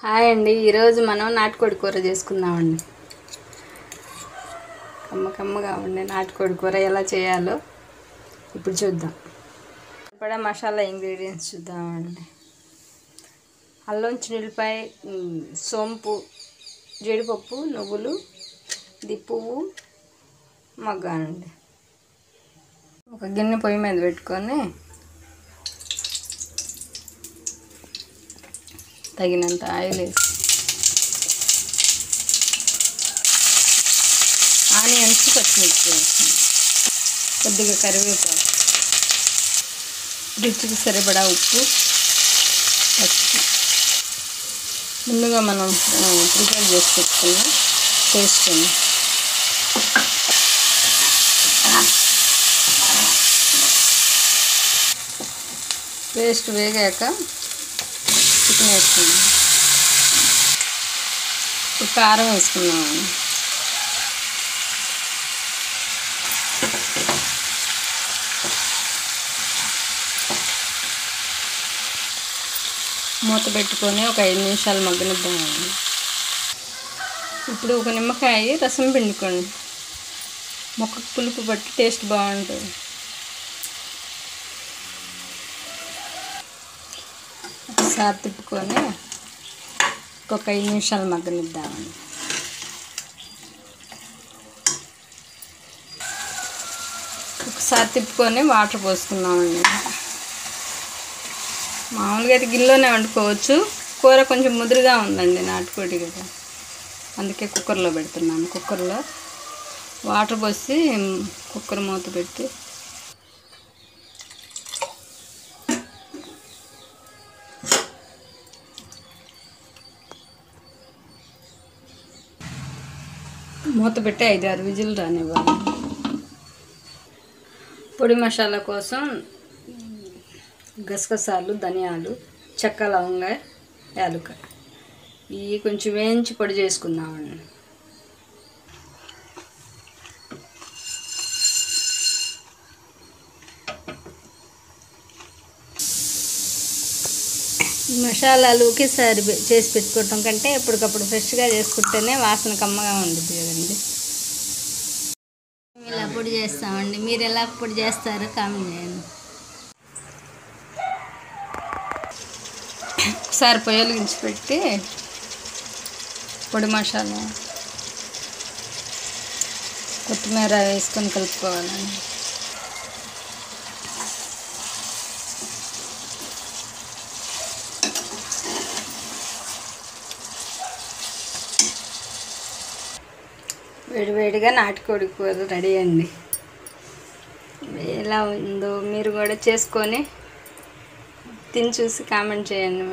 Hi అండి, ఈరోజు మనం నాటుకోడి కూర చేసుకుందామండి. కమ్మగా ఉండే నాటుకోడి కూర ఎలా చేయాలో ఇప్పుడు చూద్దాం. ఇప్పుడు మసాలా ఇంగ్రీడియంట్స్ చూద్దామండి. అల్లం, చిన్నులపాయ, సోంపు, జీడిపప్పు, నువ్వులు, ఇది పువ్వు, మొగ్గానండి. ఒక గిన్నె పొయ్యి మీద పెట్టుకొని తగినంత ఆయిల్ వేసి ఆనియన్స్, పచ్చిమిర్చి వేస్తాం, కొద్దిగా కరివేపాకు, రుచికి సరిపడా ఉప్పు, పసుపు, ముందుగా మనం ప్రిపేర్ చేసి పెట్టుకున్న పేస్ట్ వేగాక చికెన్ వేసుకున్నాం, కారం వేసుకున్నామండి. మూత పెట్టుకొని ఒక 5 నిమిషాలు మగ్గనిద్దామండి. ఇప్పుడు ఒక నిమ్మకాయ రసం పిండుకోండి, మొక్కకు పులుపు పట్టి టేస్ట్ బాగుంటుంది. ఒకసారి తిప్పుకొని ఒక 5 నిమిషాలు మగ్గనిద్దామండి. ఒకసారి తిప్పుకొని వాటర్ పోసుకున్నామండి. మామూలుగా అయితే గిన్నెలోనే వండుకోవచ్చు, కూర కొంచెం ముదురుగా ఉందండి నాటుకోడి కదా, అందుకే కుక్కర్లో పెడుతున్నాను. కుక్కర్లో వాటర్ పోసి కుక్కర్ మూత పెట్టి మూత పెట్టి 5-6 విజిల్ రానివ్వాలి. పొడి మసాలా కోసం గసగసాలు, ధనియాలు, చెక్క, లవంగ, యాలకుల ఇవి కొంచెం వేయించి పొడి చేసుకుందామండి. మసాలాలు ఒకేసారి చేసి పెట్టుకోవటం కంటే ఎప్పటికప్పుడు ఫ్రెష్గా చేసుకుంటేనే వాసన కమ్మగా ఉంటుంది కదండి. ఇలా పొడి చేస్తామండి, మీరు ఎలా పొడి చేస్తారో కామెంట్ చేయండి. ఒకసారి పొయ్యి వెలిగించి పెట్టి పొడి మసాలా, కొత్తిమీర వేసుకొని కలుపుకోవాలండి. వేడివేడిగా నాటుకోడి కూర రెడీ అండి. ఎలా ఉందో మీరు కూడా చేసుకొని తిని చూసి కామెంట్ చేయండి.